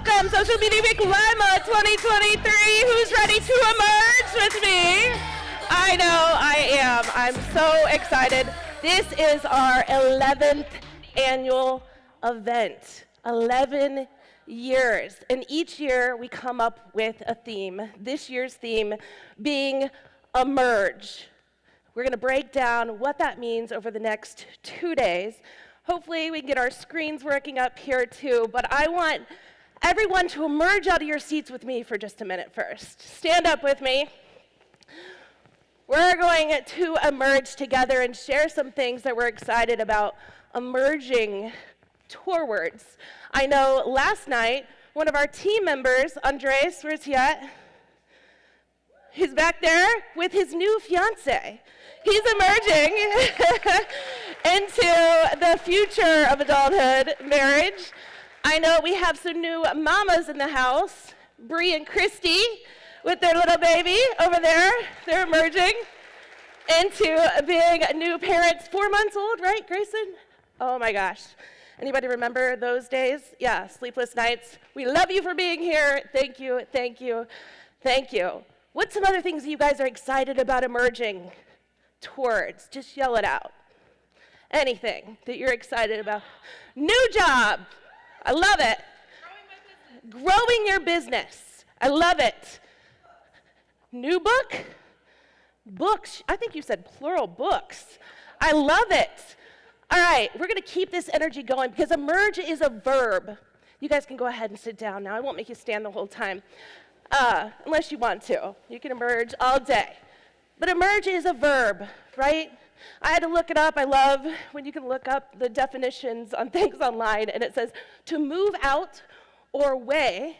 Welcome, Social Media Week Lima 2023. Who's ready to emerge with me? I know I am. I'm so excited. This is our 11th annual event. 11 years. And each year we come up with a theme. This year's theme being emerge. We're going to break down what that means over the next 2 days. Hopefully we can get our screens working up here too, but I want everyone to emerge out of your seats with me for just a minute first. Stand up with me. We're going to emerge together and share some things that we're excited about emerging towards. I know last night, one of our team members, Andres, where's he at? He's back there with his new fiance. He's emerging into the future of adulthood, marriage. I know we have some new mamas in the house, Bree and Christy, with their little baby over there. They're emerging into being new parents, 4 months old, right, Grayson? Oh my gosh. Anybody remember those days? Yeah, sleepless nights. We love you for being here. Thank you, thank you, thank you. What's some other things that you guys are excited about emerging towards? Just yell it out. Anything that you're excited about. New job. I love it. Growing your business. I love it. New book? Books. I think you said plural books. I love it. All right, we're going to keep this energy going because emerge is a verb. You guys can go ahead and sit down now. I won't make you stand the whole time. Unless you want to. You can emerge all day. But emerge is a verb, right? I had to look it up. I love when you can look up the definitions on things online, and it says to move out or away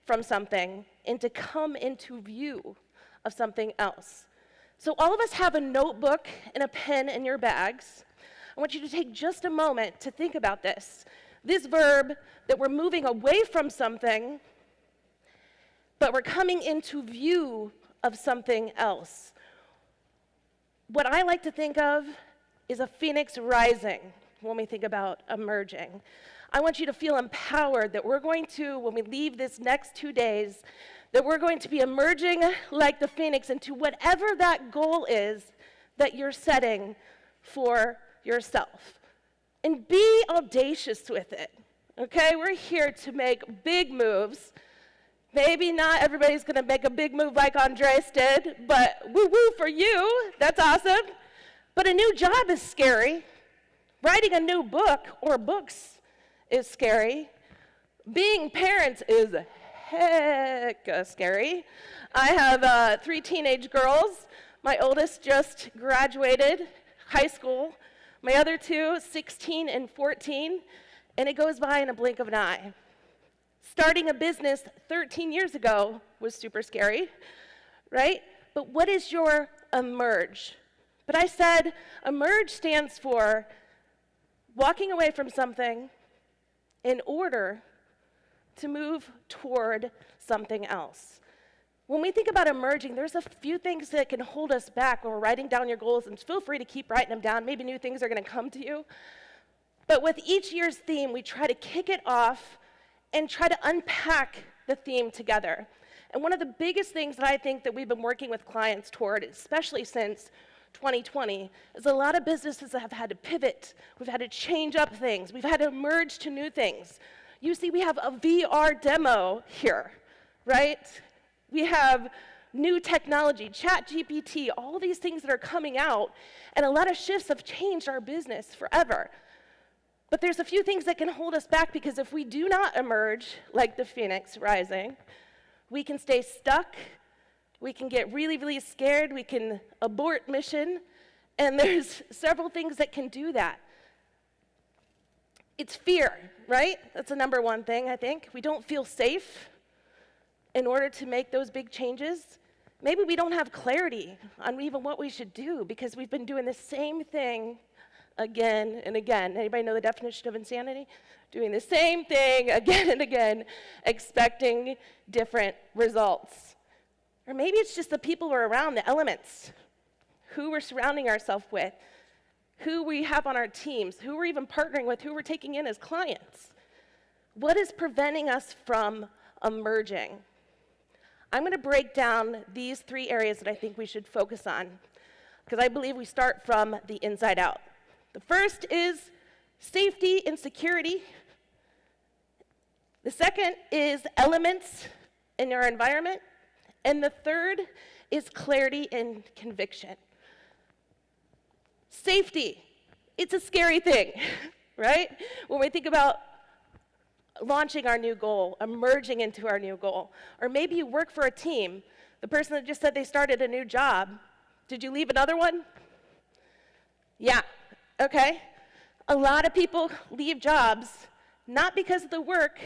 from something and to come into view of something else. So all of us have a notebook and a pen in your bags. I want you to take just a moment to think about this. This verb that we're moving away from something, but we're coming into view of something else. What I like to think of is a phoenix rising when we think about emerging. I want you to feel empowered that we're going to, when we leave this next 2 days, that we're going to be emerging like the phoenix into whatever that goal is that you're setting for yourself. And be audacious with it, okay? We're here to make big moves. Maybe not everybody's going to make a big move like Andres did, but woo-woo for you. That's awesome. But a new job is scary. Writing a new book or books is scary. Being parents is heck scary. I have 3 teenage girls. My oldest just graduated high school. My other 2, 16 and 14, and it goes by in a blink of an eye. Starting a business 13 years ago was super scary, right? But what is your emerge? But I said emerge stands for walking away from something in order to move toward something else. When we think about emerging, there's a few things that can hold us back when we're writing down your goals, and feel free to keep writing them down. Maybe new things are going to come to you. But with each year's theme, we try to kick it off and try to unpack the theme together. And one of the biggest things that I think that we've been working with clients toward, especially since 2020, is a lot of businesses have had to pivot. We've had to change up things. We've had to emerge to new things. You see, we have a VR demo here, right? We have new technology, ChatGPT, all these things that are coming out, and a lot of shifts have changed our business forever. But there's a few things that can hold us back, because if we do not emerge like the phoenix rising, we can stay stuck, we can get really, really scared, we can abort mission, and there's several things that can do that. It's fear, right? That's the number one thing, I think. We don't feel safe in order to make those big changes. Maybe we don't have clarity on even what we should do because we've been doing the same thing again and again. Anybody know the definition of insanity? Doing the same thing again and again, expecting different results. Or maybe it's just the people we're around, the elements, who we're surrounding ourselves with, who we have on our teams, who we're even partnering with, who we're taking in as clients. What is preventing us from emerging? I'm going to break down these 3 areas that I think we should focus on, because I believe we start from the inside out. The first is safety and security. The second is elements in our environment. And the third is clarity and conviction. Safety, it's a scary thing, right? When we think about launching our new goal, emerging into our new goal, or maybe you work for a team, the person that just said they started a new job, did you leave another one? Yeah, okay. A lot of people leave jobs not because of the work,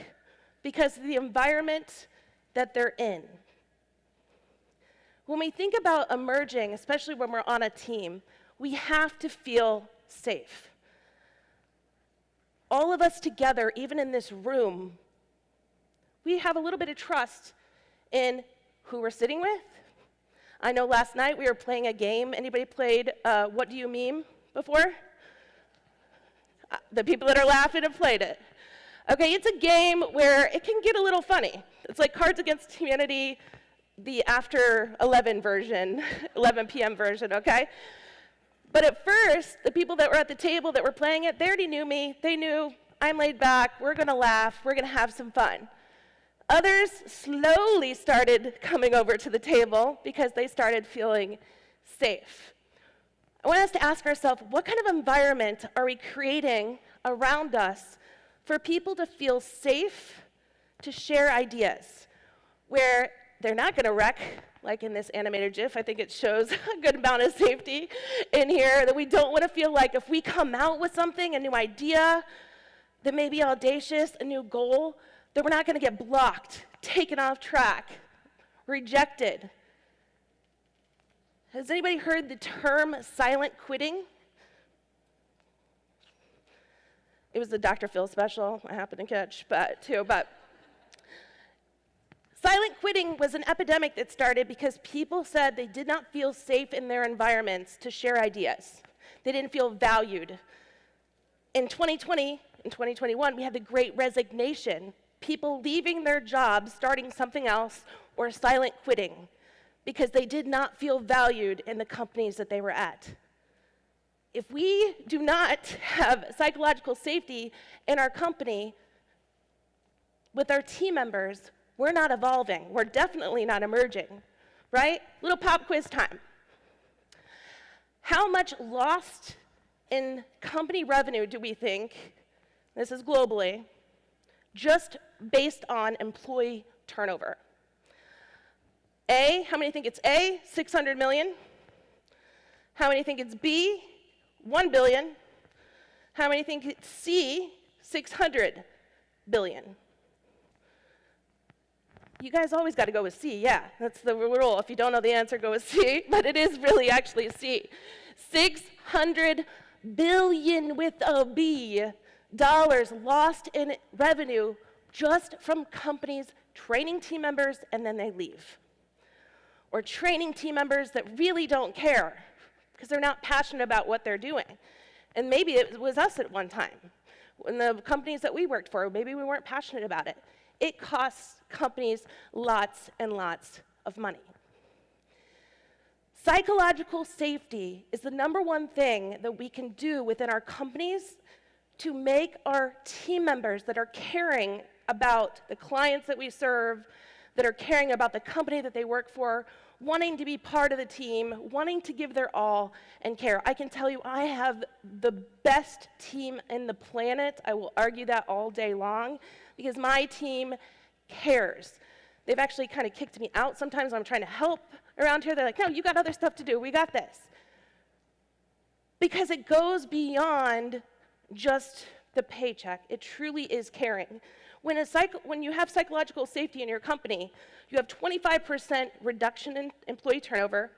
because of the environment that they're in. When we think about emerging, especially when we're on a team, we have to feel safe. All of us together, even in this room, we have a little bit of trust in who we're sitting with. I know last night we were playing a game. Anybody played What Do You Meme before? The people that are laughing have played it. Okay, it's a game where it can get a little funny. It's like Cards Against Humanity, the after 11 version, 11 p.m. version, okay? But at first, the people that were at the table that were playing it, they already knew me. They knew I'm laid back, we're gonna laugh, we're gonna have some fun. Others slowly started coming over to the table because they started feeling safe. I want us to ask ourselves, what kind of environment are we creating around us for people to feel safe to share ideas, where they're not gonna wreck, like in this animated GIF. I think it shows a good amount of safety in here, that we don't want to feel like if we come out with something, a new idea that may be audacious, a new goal, that we're not going to get blocked, taken off track, rejected. Has anybody heard the term silent quitting? It was the Dr. Phil special I happened to catch, but silent quitting was an epidemic that started because people said they did not feel safe in their environments to share ideas. They didn't feel valued. In 2020 and 2021, we had the Great Resignation, people leaving their jobs, starting something else, or silent quitting because they did not feel valued in the companies that they were at. If we do not have psychological safety in our company with our team members, we're not evolving. We're definitely not emerging, right? Little pop quiz time. How much lost in company revenue do we think, this is globally, just based on employee turnover? A, how many think it's A, 600 million? How many think it's B, 1 billion? How many think it's C, 600 billion? You guys always got to go with C, yeah. That's the rule. If you don't know the answer, go with C. But it is really actually C. 600 billion with a B dollars lost in revenue just from companies training team members and then they leave. Or training team members that really don't care because they're not passionate about what they're doing. And maybe it was us at one time. In the companies that we worked for, maybe we weren't passionate about it. It costs companies lots and lots of money. Psychological safety is the #1 thing that we can do within our companies to make our team members that are caring about the clients that we serve, that are caring about the company that they work for, wanting to be part of the team, wanting to give their all and care. I can tell you I have the best team in the planet. I will argue that all day long because my team cares. They've actually kind of kicked me out sometimes when I'm trying to help around here. They're like, no, you got other stuff to do. We got this. Because it goes beyond just the paycheck. It truly is caring. When you have psychological safety in your company, you have 25% reduction in employee turnover,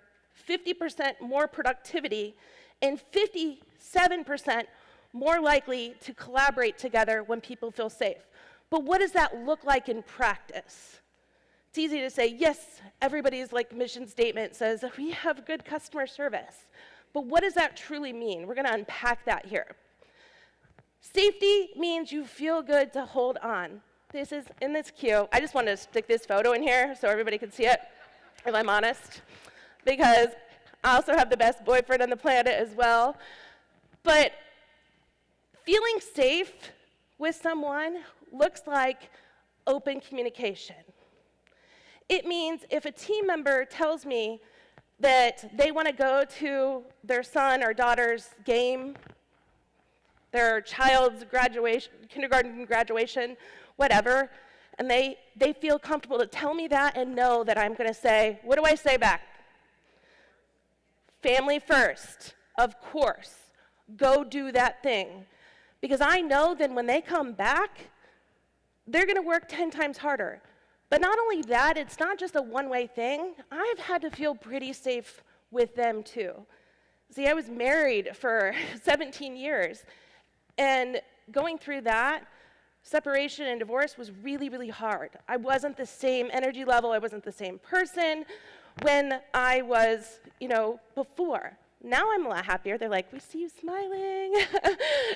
50% more productivity, and 57% more likely to collaborate together when people feel safe. But what does that look like in practice? It's easy to say, yes, everybody's mission statement says we have good customer service. But what does that truly mean? We're going to unpack that here. Safety means you feel good to hold on. Isn't this cute? I just wanted to stick this photo in here so everybody could see it, if I'm honest, because I also have the best boyfriend on the planet as well. But feeling safe with someone looks like open communication. It means if a team member tells me that they want to go to their son or daughter's game, their child's graduation, kindergarten graduation, whatever, and they feel comfortable to tell me that and know that I'm going to say, what do I say back? Family first, of course. Go do that thing. Because I know then when they come back, they're going to work 10 times harder. But not only that, it's not just a one-way thing. I've had to feel pretty safe with them too. See, I was married for 17 years, and going through that, separation and divorce was really, really hard. I wasn't the same energy level, I wasn't the same person when I was, before. Now I'm a lot happier. They're like, we see you smiling,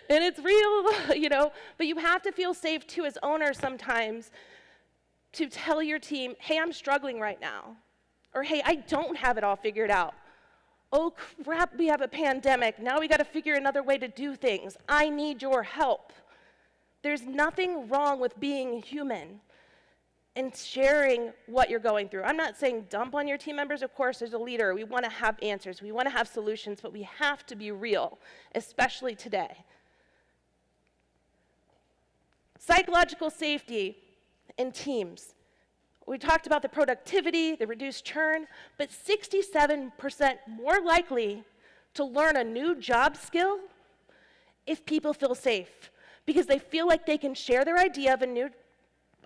and it's real, But you have to feel safe too as owners sometimes to tell your team, hey, I'm struggling right now. Or hey, I don't have it all figured out. Oh crap, we have a pandemic. Now we gotta figure another way to do things. I need your help. There's nothing wrong with being human and sharing what you're going through. I'm not saying dump on your team members. Of course, as a leader, we want to have answers. We want to have solutions, but we have to be real, especially today. Psychological safety in teams. We talked about the productivity, the reduced churn, but 67% more likely to learn a new job skill if people feel safe, because they feel like they can share their idea of a new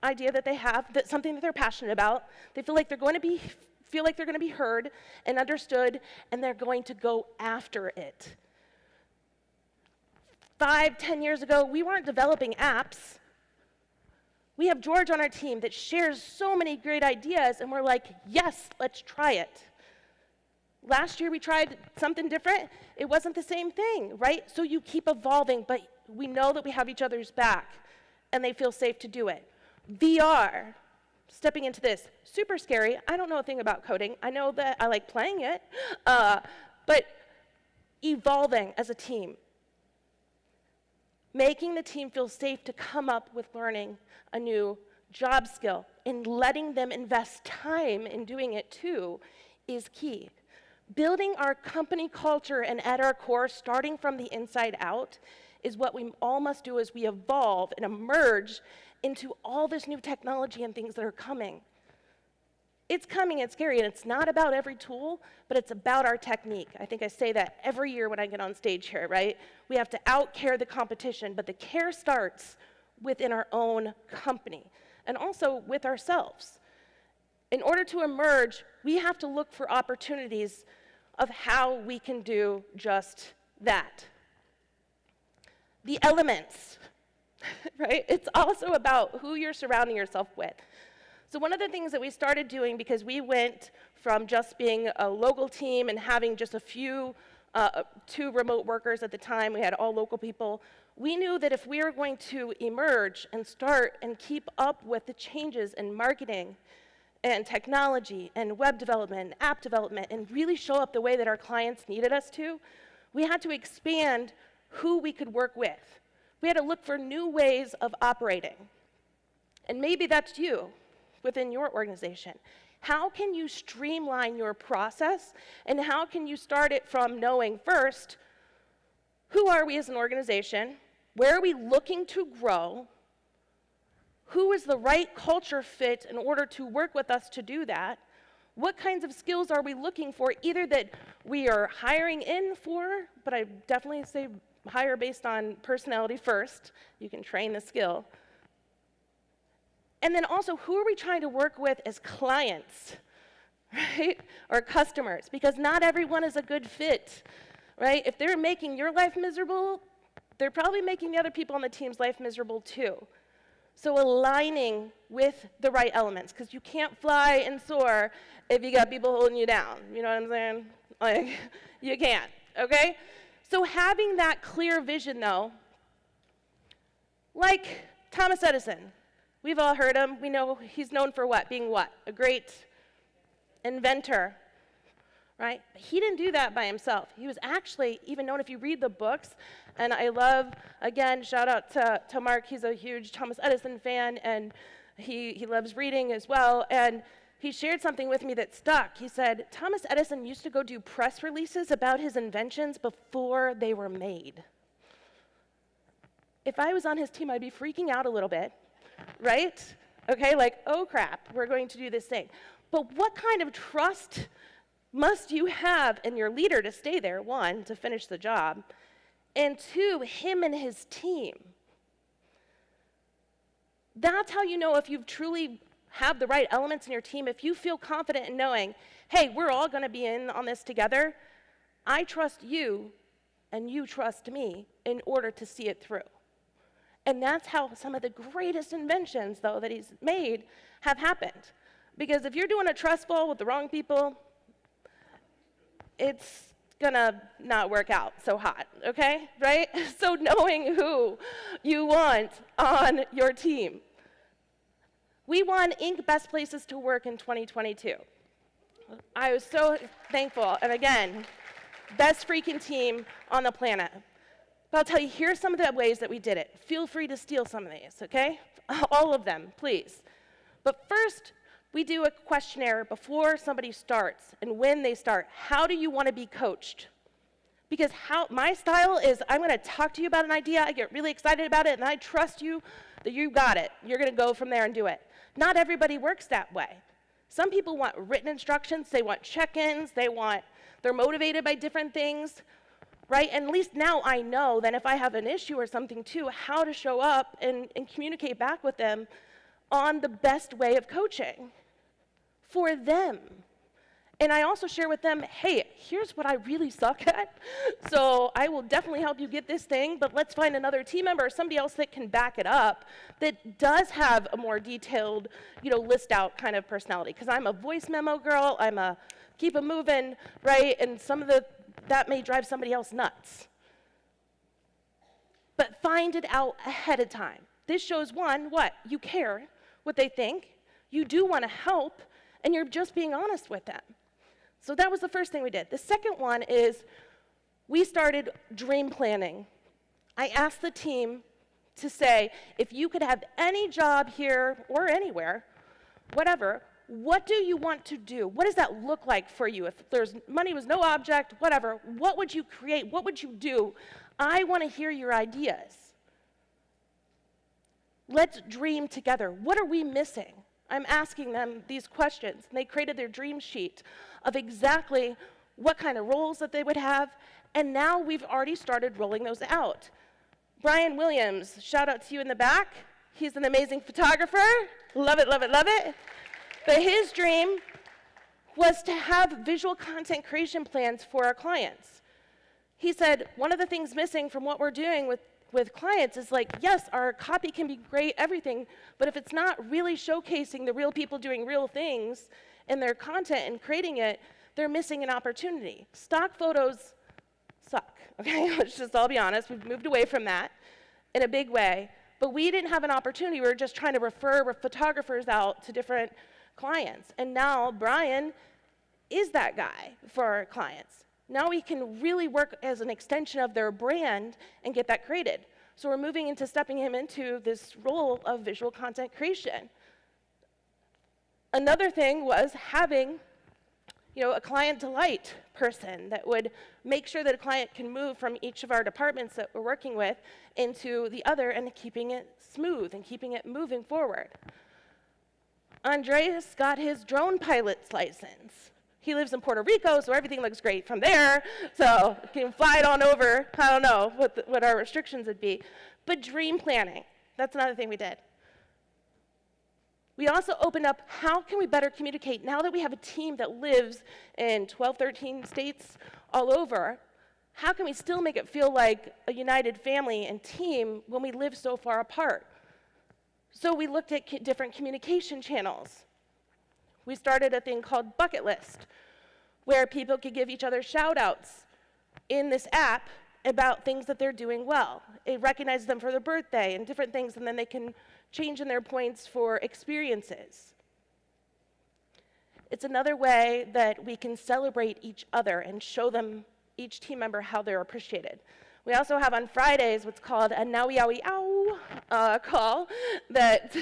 idea that they have, that something that they're passionate about. They feel like they're going to be heard and understood, and they're going to go after it. 5-10 years ago, we weren't developing apps. We have George on our team that shares so many great ideas, and we're like, yes, let's try it. Last year we tried something different. It wasn't the same thing, right? So you keep evolving, but we know that we have each other's back, and they feel safe to do it. VR, stepping into this, super scary. I don't know a thing about coding. I know that I like playing it, but evolving as a team. Making the team feel safe to come up with learning a new job skill and letting them invest time in doing it too is key. Building our company culture and at our core, starting from the inside out, is what we all must do as we evolve and emerge into all this new technology and things that are coming. It's coming, it's scary, and it's not about every tool, but it's about our technique. I think I say that every year when I get on stage here, right? We have to out-care the competition, but the care starts within our own company and also with ourselves. In order to emerge, we have to look for opportunities of how we can do just that. The elements, right? It's also about who you're surrounding yourself with. So one of the things that we started doing, because we went from just being a local team and having just a few, 2 remote workers at the time, we had all local people, we knew that if we were going to emerge and start and keep up with the changes in marketing and technology and web development and app development and really show up the way that our clients needed us to, we had to expand who we could work with. We had to look for new ways of operating. And maybe that's you within your organization. How can you streamline your process, and how can you start it from knowing first, who are we as an organization? Where are we looking to grow? Who is the right culture fit in order to work with us to do that? What kinds of skills are we looking for, either that we are hiring in for, but I definitely say hire based on personality first. You can train the skill. And then also, who are we trying to work with as clients, right? Or customers, because not everyone is a good fit, right? If they're making your life miserable, they're probably making the other people on the team's life miserable too. So aligning with the right elements, because you can't fly and soar if you got people holding you down. You know what I'm saying? Like, you can't, okay? So having that clear vision, though, Like Thomas Edison. We've all heard him. We know he's known for what? Being what? A great inventor, right? But he didn't do that by himself. He was actually even known, if you read the books, and I love, again, shout out to Mark. He's a huge Thomas Edison fan, and he loves reading as well. And he shared something with me that stuck. He said, Thomas Edison used to go do press releases about his inventions before they were made. If I was on his team, I'd be freaking out a little bit, right? Okay, like, oh crap, we're going to do this thing. But what kind of trust must you have in your leader to stay there, one, to finish the job, and two, him and his team? That's how you know if you've truly have the right elements in your team. If you feel confident in knowing, hey, we're all going to be in on this together, I trust you and you trust me in order to see it through. And that's how some of the greatest inventions, though, that he's made have happened. Because if you're doing a trust fall with the wrong people, it's gonna not work out so hot, okay, right? So knowing who you want on your team. We won Inc. Best Places to Work in 2022. I was so thankful, and again, best freaking team on the planet. But I'll tell you, here's some of the ways that we did it. Feel free to steal some of these, okay? All of them, please. But first, we do a questionnaire before somebody starts and when they start. How do you want to be coached? Because my style is I'm going to talk to you about an idea, I get really excited about it, and I trust you that you got it. You're going to go from there and do it. Not everybody works that way. Some people want written instructions, they want check-ins, they're motivated by different things, right? And at least now I know that if I have an issue or something too, how to show up and communicate back with them on the best way of coaching for them. And I also share with them, hey, here's what I really suck at. So I will definitely help you get this thing, but let's find another team member or somebody else that can back it up that does have a more detailed, list out kind of personality. Because I'm a voice memo girl, I'm a keep it moving, right? And that may drive somebody else nuts. But find it out ahead of time. This shows, one, what? You care what they think, you do want to help, and you're just being honest with them. So that was the first thing we did. The second one is we started dream planning. I asked the team to say, if you could have any job here or anywhere, whatever, what do you want to do? What does that look like for you? If money was no object, whatever, what would you create? What would you do? I want to hear your ideas. Let's dream together. What are we missing? I'm asking them these questions. And they created their dream sheet of exactly what kind of roles that they would have, and now we've already started rolling those out. Brian Williams, shout out to you in the back. He's an amazing photographer. Love it, love it, love it. But his dream was to have visual content creation plans for our clients. He said, one of the things missing from what we're doing with clients is yes, our copy can be great, everything, but if it's not really showcasing the real people doing real things in their content and creating it, they're missing an opportunity. Stock photos suck, okay? Let's just all be honest. We've moved away from that in a big way, but we didn't have an opportunity. We were just trying to refer photographers out to different clients, and now Brian is that guy for our clients. Now we can really work as an extension of their brand and get that created. So we're stepping him into this role of visual content creation. Another thing was having, a client delight person that would make sure that a client can move from each of our departments that we're working with into the other and keeping it smooth and keeping it moving forward. Andreas got his drone pilot's license. He lives in Puerto Rico, so everything looks great from there. So you can fly it on over. I don't know what our restrictions would be. But dream planning, that's another thing we did. We also opened up, how can we better communicate? Now that we have a team that lives in 12, 13 states all over, how can we still make it feel like a united family and team when we live so far apart? So we looked at different communication channels. We started a thing called Bucket List, where people could give each other shout-outs in this app about things that they're doing well. It recognizes them for their birthday and different things, and then they can change in their points for experiences. It's another way that we can celebrate each other and show them, each team member, how they're appreciated. We also have on Fridays what's called a Nowy Owie Ow call that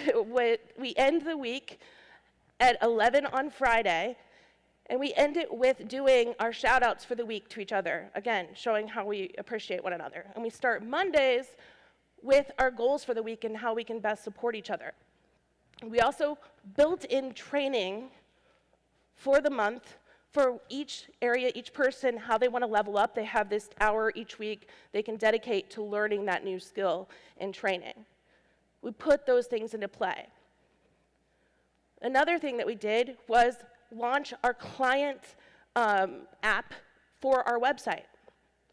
we end the week at 11 on Friday, and we end it with doing our shout outs for the week to each other, again, showing how we appreciate one another. And we start Mondays with our goals for the week and how we can best support each other. We also built in training for the month for each area, each person, how they want to level up. They have this hour each week they can dedicate to learning that new skill and training. We put those things into play. Another thing that we did was launch our client app for our website,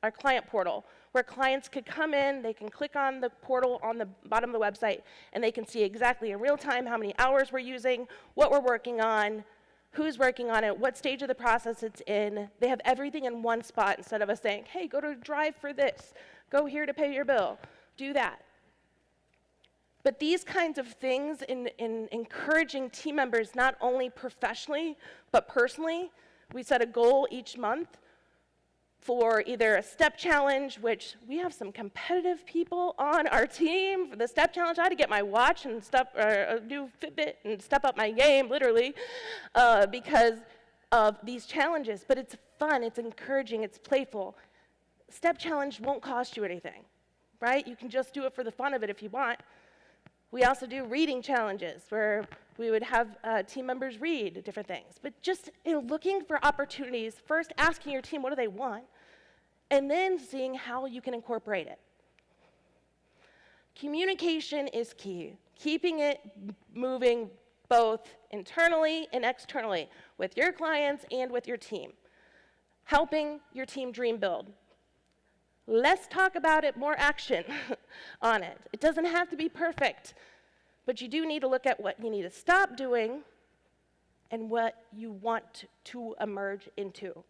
our client portal, where clients could come in, they can click on the portal on the bottom of the website, and they can see exactly in real time how many hours we're using, what we're working on, who's working on it, what stage of the process it's in. They have everything in one spot instead of us saying, hey, go to Drive for this, go here to pay your bill, do that. But these kinds of things in encouraging team members, not only professionally, but personally, we set a goal each month for either a step challenge, which we have some competitive people on our team. For the step challenge, I had to get my watch and a new Fitbit and step up my game, literally, because of these challenges. But it's fun, it's encouraging, it's playful. Step challenge won't cost you anything, right? You can just do it for the fun of it if you want. We also do reading challenges where we would have team members read different things. But just looking for opportunities, first asking your team what do they want, and then seeing how you can incorporate it. Communication is key. Keeping it moving both internally and externally with your clients and with your team. Helping your team dream build. Less talk about it, more action on it. It doesn't have to be perfect, but you do need to look at what you need to stop doing and what you want to emerge into.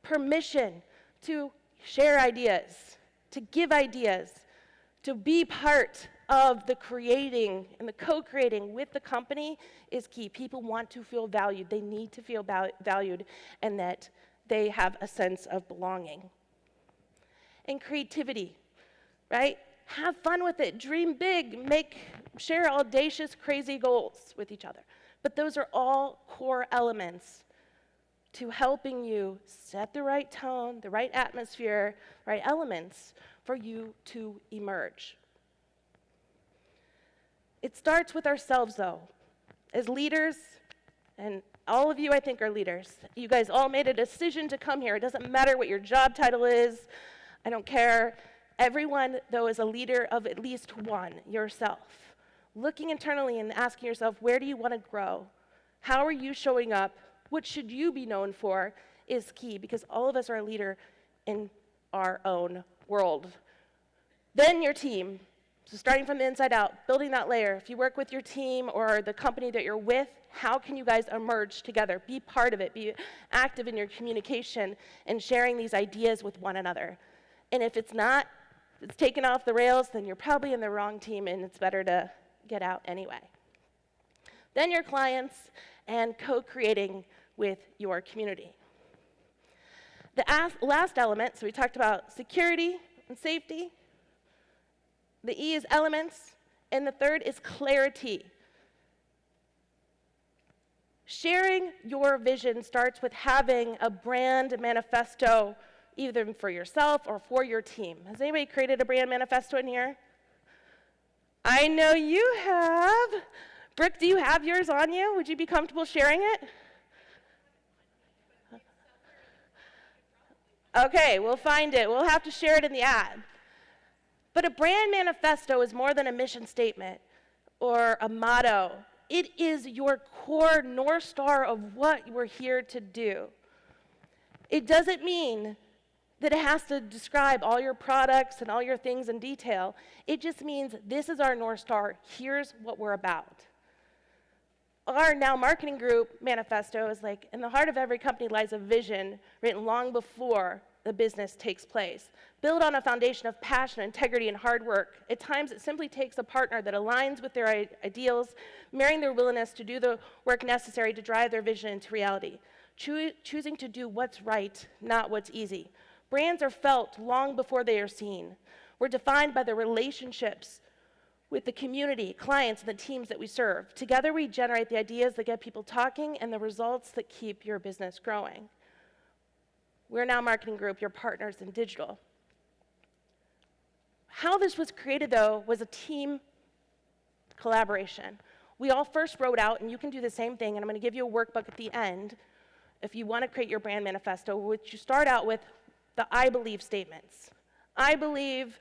Permission to share ideas, to give ideas, to be part of the creating and the co-creating with the company is key. People want to feel valued. They need to feel valued and that they have a sense of belonging. And creativity, right? Have fun with it. Dream big. Share audacious, crazy goals with each other. But those are all core elements to helping you set the right tone, the right atmosphere, right elements for you to emerge. It starts with ourselves, though. As leaders, and all of you, I think, are leaders. You guys all made a decision to come here. It doesn't matter what your job title is. I don't care. Everyone, though, is a leader of at least one, yourself. Looking internally and asking yourself, where do you want to grow? How are you showing up? What should you be known for is key, because all of us are a leader in our own world. Then your team. So starting from the inside out, building that layer. If you work with your team or the company that you're with, how can you guys emerge together? Be part of it. Be active in your communication and sharing these ideas with one another. And if it's taken off the rails, then you're probably in the wrong team and it's better to get out anyway. Then your clients and co-creating with your community. The last element, so we talked about security and safety. The E is elements, and the third is clarity. Sharing your vision starts with having a brand manifesto, either for yourself or for your team. Has anybody created a brand manifesto in here? I know you have. Brooke, do you have yours on you? Would you be comfortable sharing it? Okay, we'll find it. We'll have to share it in the ad. But a brand manifesto is more than a mission statement or a motto. It is your core North Star of what we're here to do. It doesn't mean that it has to describe all your products and all your things in detail. It just means this is our North Star. Here's what we're about. Our Now Marketing Group manifesto is like, in the heart of every company lies a vision written long before the business takes place. Build on a foundation of passion, integrity, and hard work. At times, it simply takes a partner that aligns with their ideals, marrying their willingness to do the work necessary to drive their vision into reality. Choosing to do what's right, not what's easy. Brands are felt long before they are seen. We're defined by the relationships with the community, clients, and the teams that we serve. Together, we generate the ideas that get people talking and the results that keep your business growing. We're Now Marketing Group, your partners in digital. How this was created, though, was a team collaboration. We all first wrote out, and you can do the same thing, and I'm going to give you a workbook at the end if you want to create your brand manifesto, which you start out with the I believe statements. I believe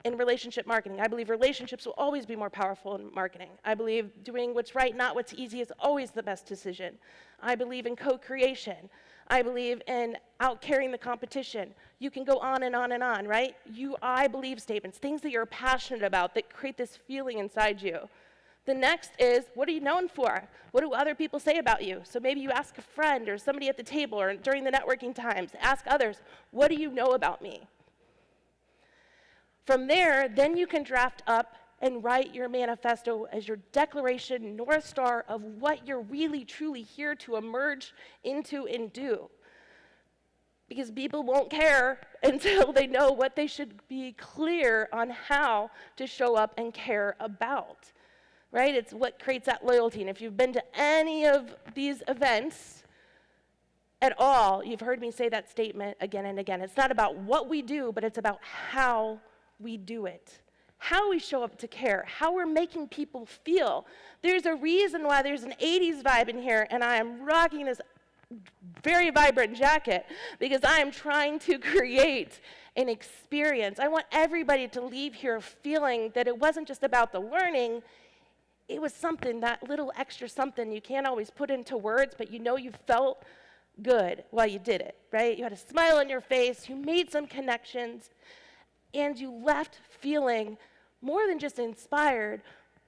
in relationship marketing. I believe relationships will always be more powerful in marketing. I believe doing what's right, not what's easy, is always the best decision. I believe in co-creation. I believe in out-carrying the competition. You can go on and on and on, right? I believe statements, things that you're passionate about that create this feeling inside you. The next is, what are you known for? What do other people say about you? So maybe you ask a friend or somebody at the table or during the networking times, ask others, what do you know about me? From there, then you can draft up and write your manifesto as your declaration, North Star, of what you're really, truly here to emerge into and do. Because people won't care until they know what they should be clear on how to show up and care about, right? It's what creates that loyalty. And if you've been to any of these events at all, you've heard me say that statement again and again. It's not about what we do, but it's about how we do it, how we show up to care, how we're making people feel. There's a reason why there's an 80s vibe in here, and I am rocking this very vibrant jacket because I am trying to create an experience. I want everybody to leave here feeling that it wasn't just about the learning, it was something, that little extra something you can't always put into words, but you know you felt good while you did it, right? You had a smile on your face, you made some connections, and you left feeling more than just inspired,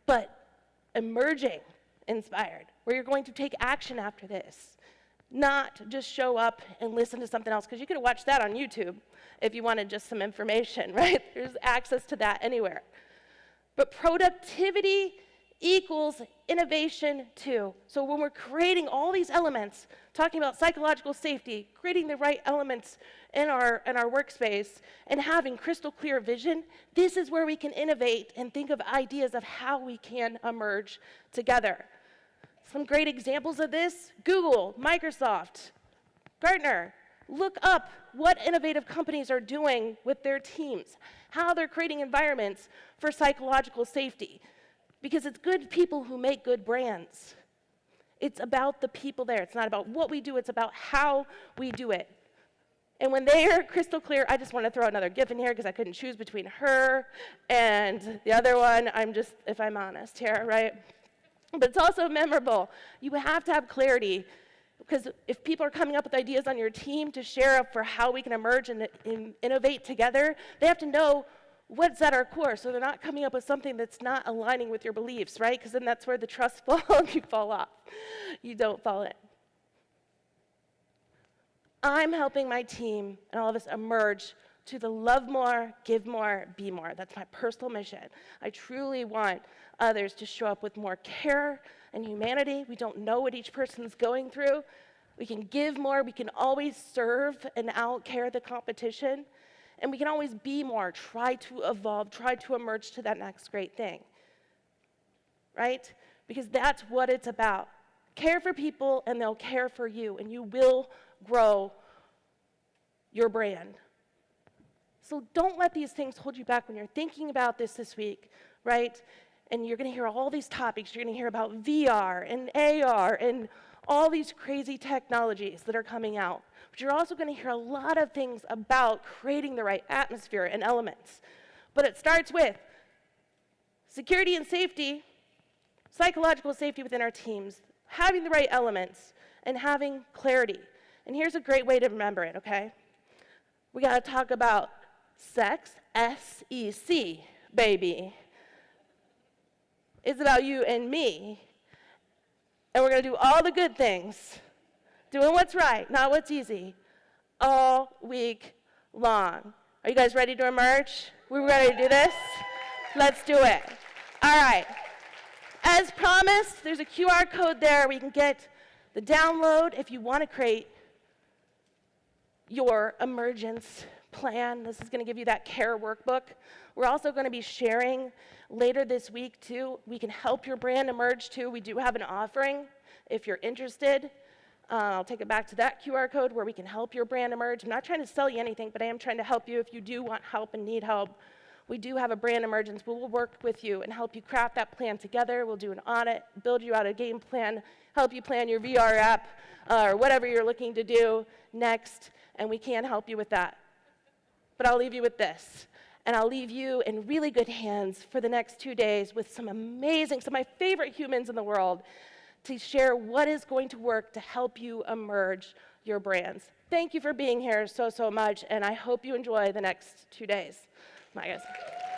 but emerging inspired, where you're going to take action after this, not just show up and listen to something else, because you could have watched that on YouTube if you wanted just some information, right? There's access to that anywhere. But productivity equals innovation too. So when we're creating all these elements, talking about psychological safety, creating the right elements in our workspace, and having crystal clear vision, this is where we can innovate and think of ideas of how we can emerge together. Some great examples of this: Google, Microsoft, Gartner. Look up what innovative companies are doing with their teams, how they're creating environments for psychological safety. Because it's good people who make good brands. It's about the people there. It's not about what we do, it's about how we do it. And when they are crystal clear, I just want to throw another GIF in here because I couldn't choose between her and the other one. I'm just, if I'm honest here, right? But it's also memorable. You have to have clarity, because if people are coming up with ideas on your team to share for how we can emerge and innovate together, they have to know what's at our core, so they're not coming up with something that's not aligning with your beliefs, right? Because then that's where the trust falls, you fall off. You don't fall in. I'm helping my team and all of us emerge to the love more, give more, be more. That's my personal mission. I truly want others to show up with more care and humanity. We don't know what each person's going through. We can give more. We can always serve and out-care the competition. And we can always be more, try to evolve, try to emerge to that next great thing, right? Because that's what it's about. Care for people, and they'll care for you, and you will grow your brand. So don't let these things hold you back when you're thinking about this week, right? And you're going to hear all these topics. You're going to hear about VR and AR and all these crazy technologies that are coming out. But you're also going to hear a lot of things about creating the right atmosphere and elements. But it starts with security and safety, psychological safety within our teams, having the right elements, and having clarity. And here's a great way to remember it, okay? We got to talk about sex, S-E-C, baby. It's about you and me. And we're going to do all the good things, doing what's right, not what's easy. all week long. Are you guys ready to emerge? We ready to do this? Let's do it. All right. As promised, there's a QR code there where you can get the download if you want to create your emergence plan. This is going to give you that care workbook. We're also going to be sharing later this week, too. We can help your brand emerge, too. We do have an offering if you're interested. I'll take it back to that QR code where we can help your brand emerge. I'm not trying to sell you anything, but I am trying to help you if you do want help and need help. We do have a brand emergence. We'll work with you and help you craft that plan together. We'll do an audit, build you out a game plan, help you plan your VR app or whatever you're looking to do next, and we can help you with that. But I'll leave you with this, and I'll leave you in really good hands for the next 2 days with some of my favorite humans in the world to share what is going to work to help you emerge your brands. Thank you for being here so much, and I hope you enjoy the next 2 days. Bye, guys.